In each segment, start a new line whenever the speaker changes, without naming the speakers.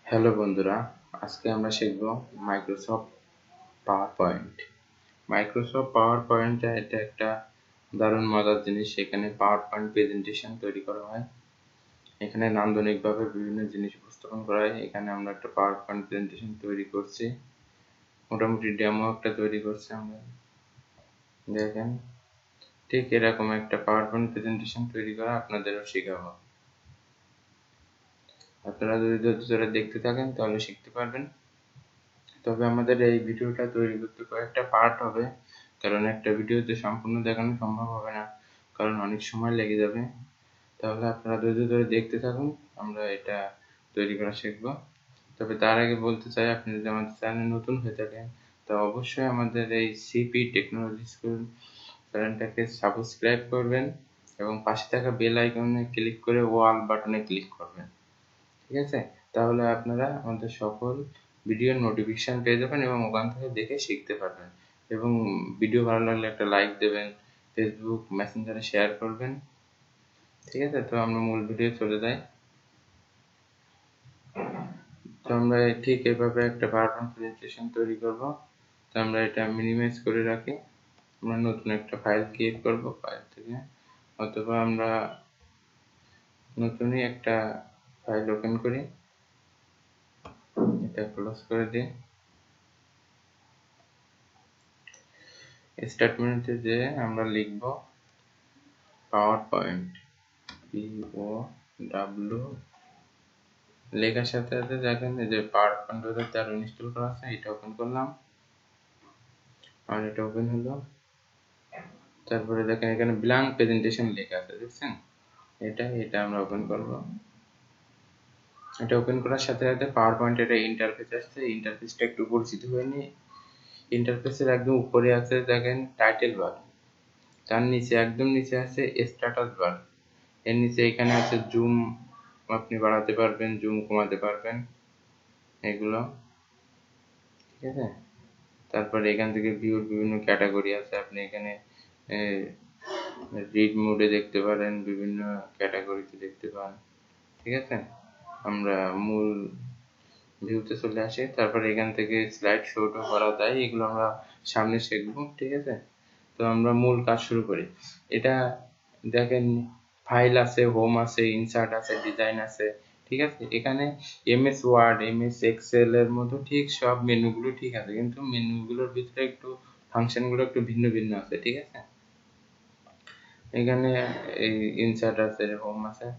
Hello বন্ধুরা, আজকে আমরা শিখব মাইক্রোসফট পাওয়ারপয়েন্ট। মাইক্রোসফট পাওয়ারপয়েন্ট এটা একটা দারুণ মজার জিনিস। এখানে পাওয়ারপয়েন্ট প্রেজেন্টেশন তৈরি করা হয়। এখানে নান্দনিকভাবে বিভিন্ন জিনিস উপস্থাপন করা হয়। এখানে আমরা একটা পাওয়ারপয়েন্ট প্রেজেন্টেশন তৈরি করছি, মোটামুটি ডেমো একটা তৈরি করছি আমরা। দেখেন, ঠিক এরকম একটা পাওয়ারপয়েন্ট প্রেজেন্টেশন তৈরি করা আপনাদেরও শেখাবো। আপনারা যদি ধৈর্য ধরে দেখতে থাকেন তাহলে শিখতে পারবেন। তবে আমাদের এই ভিডিওটা তৈরি করতে কয়েকটা পার্ট হবে, কারণ একটা ভিডিওতে সম্পূর্ণ দেখানো সম্ভব হবে না, কারণ অনেক সময় লেগে যাবে। তাহলে আপনারা ধৈর্য ধরে দেখতে থাকুন, আমরা এটা তৈরি করা শিখব। তবে তার আগে বলতে চাই, আপনি যদি আমাদের চ্যানেলে নতুন হয়ে থাকেন তো অবশ্যই আমাদের এই সিপি টেকনোলজি স্কুল চ্যানেলটাকে সাবস্ক্রাইব করবেন এবং পাশে থাকা বেল আইকনে ক্লিক করে অল বাটনে ক্লিক করবেন। ঠিক আছে, তাহলে আপনারা আমাদের সকল ভিডিওর নোটিফিকেশন পেয়ে যাবেন এবং ওখান থেকে দেখে শিখতে পারবেন। এবং ভিডিও ভালো লাগলে একটা লাইক দেবেন, ফেসবুক মেসেঞ্জারে শেয়ার করবেন। ঠিক আছে, তো আমরা মূল ভিডিও চলে যাই। তো আমরা ঠিক এভাবে একটা পাওয়ারপয়েন্ট প্রেজেন্টেশন তৈরি করব। তো আমরা এটা মিনিমাইজ করে রাখি। আমরা নতুন একটা ফাইল ক্রিয়েট করব ফাইল থেকে, অথবা আমরা নতুনই একটা ফাইল ওপেন করি, এটা ক্লোজ করে দিই। স্টেটমেন্টে যে আমরা লিখব পাওয়ারপয়েন্ট, POW লেখার সাথে সাথে দেখেন যে পাওয়ারপয়েন্ট 2013 ইনস্টল করা আছে, এটা ওপেন করলাম আর এটা ওপেন হলো। তারপরে দেখেন এখানে ব্ল্যাঙ্ক প্রেজেন্টেশন লেখা আছে, দেখছেন? এটা আমরা ওপেন করব। এটা ওপেন করার সাথে সাথে পাওয়ারপয়েন্ট একটা ইন্টারফেস আসছে। ইন্টারফেসটা একটু পরিচিত হয়ে নিই। ইন্টারফেসের একদম উপরে আছে দেখেন টাইটেল বার, তার নিচে একদম নিচে আছে স্ট্যাটাস বার, এর নিচে এখানে আছে জুম, আপনি বাড়াতে পারবেন, জুম কমাতে পারবেন এগুলো। ঠিক আছে, তারপরে এখান থেকে ভিউর বিভিন্ন ক্যাটাগরি আছে, আপনি এখানে রিড মোডে দেখতে পারেন, বিভিন্ন ক্যাটাগরিতে দেখতে পান। ঠিক আছে, আমরা মূল ভিউতে চলে আসি। তারপরে এখান থেকে স্লাইড শোটা করা যায়, এগুলো আমরা সামনে শিখবো। ঠিক আছে, তো আমরা মূল কাজ শুরু করি। এটা দেখেন ফাইল আছে, হোম আছে, ইনসার্ট আছে, ডিজাইন আছে। ঠিক আছে, এখানে এমএস ওয়ার্ড, এমএস এক্সেল এর মতো ঠিক সব মেনুগুলো ঠিক আছে, কিন্তু মেনুগুলোর ভিতরে একটু ফাংশনগুলো একটু ভিন্ন ভিন্ন আছে। ঠিক আছে, এখানে এই ইনসার্ট আছে, হোম আছে।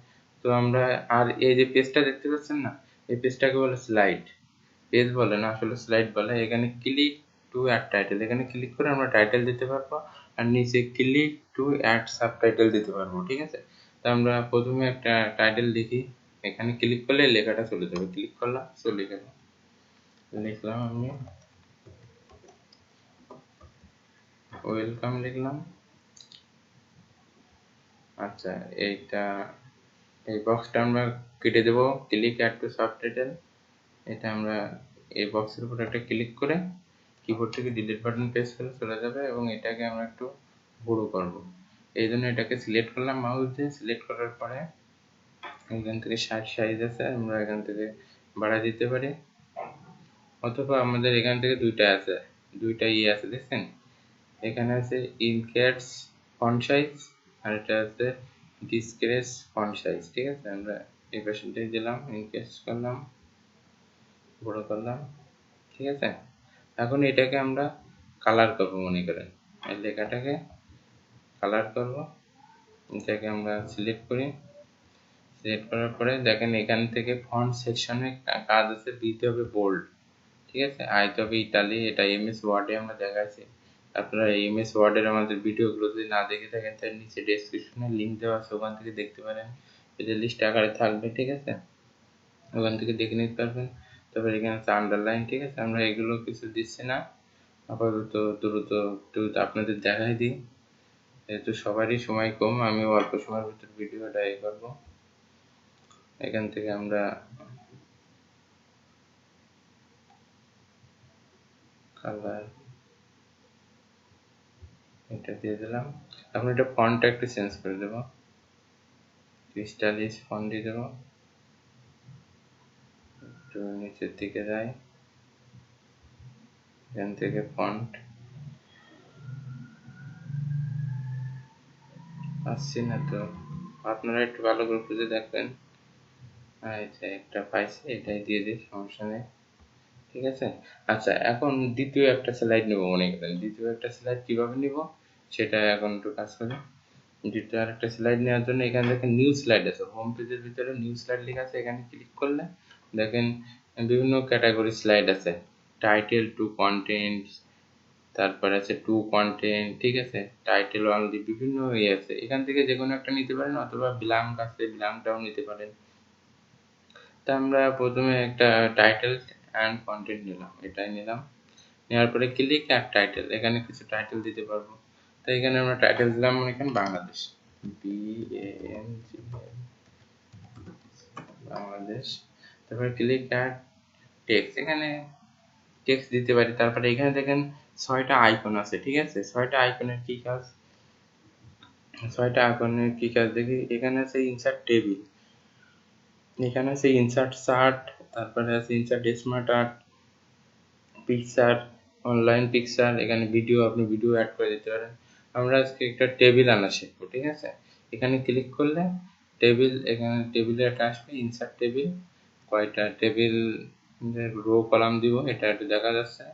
তো আমরা আর এই যে পেজটা দেখতে পাচ্ছেন না, এই পেজটাকে বলে স্লাইড। পেজ বলে না, আসলে স্লাইড বলে। এখানে ক্লিক টু অ্যাড টাইটেল, এখানে ক্লিক করে আমরা টাইটেল দিতে পারবো, আর নিচে ক্লিক টু অ্যাড সাবটাইটেল দিতে পারবো। ঠিক আছে, তো আমরা প্রথমে একটা টাইটেল লিখি, এখানে ক্লিক করলে লেখাটা চলে যাবে, ক্লিক করলাম চলে গেল। লিখলাম আমি ওয়েলকাম, লিখলাম। আচ্ছা, এইটা এই বক্সটা আমরা কেটে দেবো, ক্লিক অ্যাড টু সাবটাইটেল। এটা আমরা এই বক্সের উপর একটা ক্লিক করে কিবোর্ড থেকে ডিলিট বাটন প্রেস করে চলে যাবে, এবং এটাকে আমরা একটু বড় করব। এই জন্য এটাকে সিলেক্ট করলাম মাউস দিয়ে। সিলেক্ট করার পরে এখান থেকে সাইজ আছে, আমরা এখান থেকে বাড়া দিতে পারি, অথবা আমাদের এখান থেকে দুইটা আছে, দুইটা আছে, দেখছেন? এখানে আছে ইনক্যাটস ফন্ট সাইজ, আর এটা আছে ডিসক্রেস ফন্ট সাইজ। ঠিক আছে, আমরা এই পাশে দিলাম, ইনক্যাটস করলাম, বড় করলাম। ঠিক আছে, এখন এটাকে আমরা কালার করব, মনে করেন এই লেখাটাকে কালার করব। এটাকে আমরা সিলেক্ট করি, সিলেক্ট করার পরে দেখেন এখান থেকে ফন্ট সেকশনে কাজ আছে, দিতে হবে বোল্ড। ঠিক আছে, আইতে হবে ইতালি, এটা এমএস ওয়ার্ডে আমরা দেখাচ্ছি। আপনারা এমএস ওয়ার্ডের আমাদের ভিডিওগুলো যদি না দেখে থাকেন তার নিচে ডেসক্রিপশনে লিঙ্ক দেওয়া আছে, ওখান থেকে দেখতে পারেন, এটা লিস্ট আকারে থাকবে। ঠিক আছে, ওখান থেকে দেখে নিতে পারবেন। তারপর এখানে আছে আন্ডারলাইন। ঠিক আছে, আমরা এগুলো কিছু দিচ্ছি না, আপাতত দ্রুত একটু আপনাদের দেখাই দিই, যেহেতু সবারই সময় কম, আমি অল্প সময়ের ভিতর ভিডিওটা করব। এখান থেকে আমরা কালার এটা দিয়ে দিলাম। এখন এটা ফন্টটা একটু চেঞ্জ করে দেবো, স্টাইলিশ ফন্ট দিয়ে দেবো, একটু নিচের দিকে যাই, এখান থেকে ফন্ট আসছি না তো, আপনারা একটু ভালো করে খুঁজে দেখবেন। আচ্ছা, একটা পাইছি, এটাই দিয়ে দিই, সমস্যা নেই, ঠিক আছে। আচ্ছা, এখন দ্বিতীয় একটা স্লাইড নেব, মনে করেন দ্বিতীয় একটা স্লাইড কিভাবে নিব সেটা এখন একটু কাজ করে। দ্বিতীয় আর একটা স্লাইড নেওয়ার জন্য এখানে দেখেন নিউ স্লাইড আছে, হোম পেজের ভিতরে নিউ স্লাইড লেখা আছে, এখানে ক্লিক করলে দেখেন বিভিন্ন ক্যাটাগরি স্লাইড আছে, টাইটেল টু কন্টেন্ট, তারপরে আছে টু কন্টেন্ট, ঠিক আছে, টাইটেল অনলি, বিভিন্ন ইয়ে আছে, এখান থেকে যে কোনো একটা নিতে পারেন, অথবা ব্ল্যাঙ্ক আছে ব্ল্যাঙ্কটাও নিতে পারেন। তা আমরা প্রথমে একটা টাইটেল অ্যান্ড কন্টেন্ট নিলাম, এটাই নিলাম, নেওয়ার পরে ক্লিক অ্যাড টাইটেল, এখানে কিছু টাইটেল দিতে পারবো। তো এখানে আমরা টাইটেল দিলাম এখানে বাংলাদেশ, BANG বাংলাদেশ। তারপরে ক্লিক অ্যাড টেক্সট, এখানে টেক্সট দিতে পারি। তারপরে এখানে দেখেন 6টা আইকন আছে, ঠিক আছে, 6টা আইকনের কি কাজ, 6টা আইকনের কি কাজ দেখি। এখানে আছে ইনসার্ট টেবিল, এখানে আছে ইনসার্ট চার্ট, তারপরে আছে insert smart art, picture, online picture, এখানে ভিডিও, আপনি ভিডিও অ্যাড করে দিতে পারেন। আমরা আজকে একটা টেবিল আনা শিখবো, ঠিক আছে। এখানে ক্লিক করলে টেবিল, এখানে টেবিলে একটা আসবে ইনসার্ট টেবিল, কয়টা টেবিল রো কলাম দিব এটা একটু দেখা যাচ্ছে।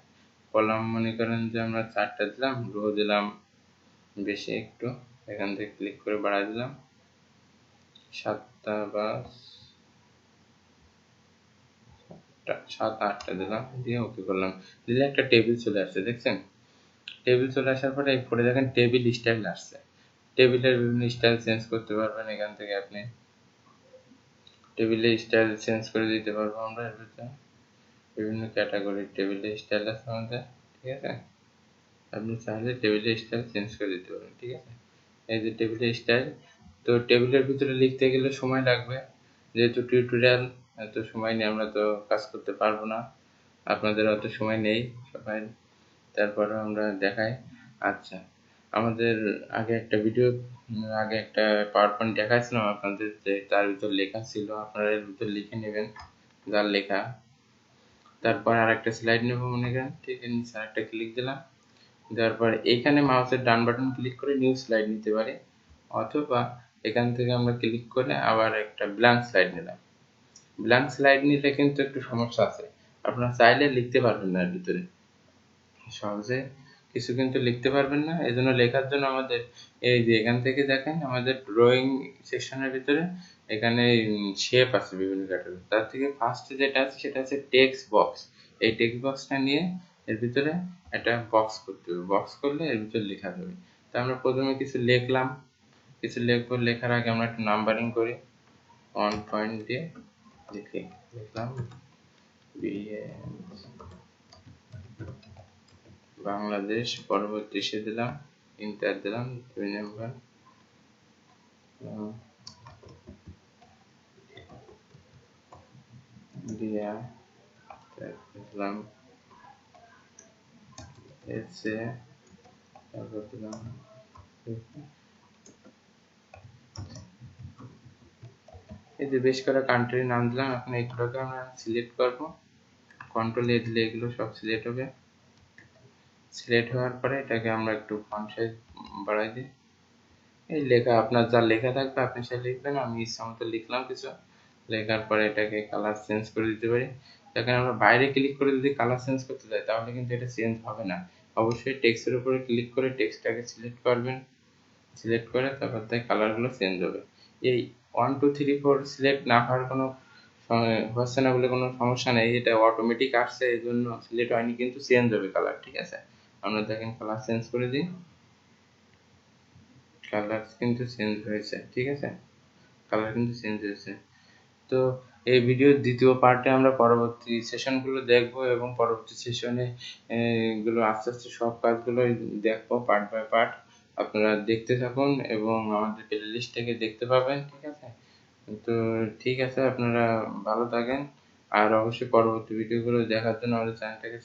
কলাম মনে করেন যে আমরা 4টা দিলাম, রো দিলাম বেশি একটু, এখান থেকে ক্লিক করে বাড়াই দিলাম 7টা বা 7-8টা দিলাম, দিয়ে ওকে করলাম, দিলে একটা টেবিল চলে আসছে, দেখছেন। টেবিল চলে আসার পরে পরে দেখেন টেবিল স্টাইল আসছে, টেবিলের বিভিন্ন স্টাইল চেঞ্জ করতে পারবেন, এখান থেকে আপনি টেবিলের স্টাইল চেঞ্জ করে দিতে পারবো আমরা। এর ভিতরে বিভিন্ন ক্যাটাগরির টেবিলের স্টাইল আছে আমাদের, ঠিক আছে, আপনি চাইলে টেবিলের স্টাইল চেঞ্জ করে দিতে পারবেন, ঠিক আছে। এই যে টেবিলের স্টাইল, তো টেবিলের ভিতরে লিখতে গেলে সময় লাগবে, যেহেতু টিউটোরিয়াল, এত সময় নিয়ে আমরা তো কাজ করতে পারবো না, আপনাদের অত সময় নেই সবাই, তারপরে আমরা দেখাই। আচ্ছা, আমাদের আগে একটা ভিডিও, আগে একটা পাওয়ারপয়েন্ট দেখাইছিলাম আপনাদের, যে তার ভিতর লেখা ছিল, আপনারা এর ভিতর লিখে নেবেন যার লেখা। তারপর আর একটা স্লাইড নেব মনে করেন, ঠিক আছে, নিচে আরেকটা ক্লিক দিলাম, দেওয়ার পর এখানে মাউসের ডান বাটন ক্লিক করে নিউ স্লাইড নিতে পারি, অথবা এখান থেকে আমরা ক্লিক করে আবার একটা ব্ল্যাঙ্ক স্লাইড নিলাম। ব্ল্যাঙ্ক স্লাইড নিলে কিন্তু একটু সমস্যা আছে, আপনারা চাইলে লিখতে পারবেন না, এর ভিতরে সহজে কিছু কিন্তু লিখতে পারবেন না। এই জন্য লেখার জন্য আমাদের এই যে এখান থেকে দেখেন আমাদের ড্রয়িং সেকশনের ভিতরে এখানে শেপ আছে বিভিন্ন ক্যাটাগরি, তার থেকে ফার্স্টে যেটা আছে সেটা হচ্ছে টেক্সট বক্স। এই টেক্সট বক্সটা নিয়ে এর ভিতরে একটা বক্স করতে হবে, বক্স করলে এর ভিতরে লেখা যাবে। তো আমরা প্রথমে কিছু লিখলাম, কিছু লিখবো, লেখার আগে আমরা একটু নাম্বারিং করি, 1 পয়েন্ট দিয়ে লিখলাম বাংলাদেশ, পরবর্তী সে দিলাম, ইন্টার দিলাম, 2 নাম্বার দিয়া, দিলাম এসে, তারপর দিলাম এই যে বেশ করা কান্ট্রির নাম দিলাম। এখন এইগুলোকে আমরা সিলেক্ট করবো, কন্ট্রোল এ দিলে এগুলো সব সিলেক্ট হবে। সিলেক্ট হওয়ার পরে এটাকে আমরা একটু ফন্ট সাইজ বাড়াই দিই। এই লেখা আপনার যা লেখা থাকবে আপনি সে লিখবেন, আমি ইচ্ছা মতো লিখলাম কিছু, লেখার পরে এটাকে কালার চেঞ্জ করে দিতে পারি। এখানে আমরা বাইরে ক্লিক করে যদি কালার চেঞ্জ করতে চাই তাহলে কিন্তু এটা চেঞ্জ হবে না, অবশ্যই টেক্সটের উপরে ক্লিক করে টেক্সটটাকে সিলেক্ট করবেন, সিলেক্ট করে তারপর থেকে কালারগুলো চেঞ্জ হবে। এই 1 2 3 4 সিলেক্ট না হওয়ার কোনো হচ্ছে না বলে কোনো সমস্যা নেই, এটা অটোমেটিক আসছে, এই জন্য সিলেক্ট হয়নি, কিন্তু চেঞ্জ হবে কালার, ঠিক আছে। আমরা দেখেন কালার চেঞ্জ করে দিই, কালার কিন্তু চেঞ্জ হয়েছে, ঠিক আছে, কালার কিন্তু চেঞ্জ হয়েছে। তো এই ভিডিওর দ্বিতীয় পার্টে আমরা পরবর্তী সেশনগুলো দেখব, এবং পরবর্তী সেশনে এগুলো আস্তে আস্তে সব কাজগুলো দেখবো পার্ট বাই পার্ট। আপনারা দেখতে থাকুন এবং আমাদের প্লে লিস্ট থেকে দেখতে পাবেন, ঠিক আছে। তো ঠিক আছে, আপনারা ভালো থাকেন, আর অবশ্যই পরবর্তী ভিডিওগুলো দেখার জন্য আমাদের চ্যানেলটাকে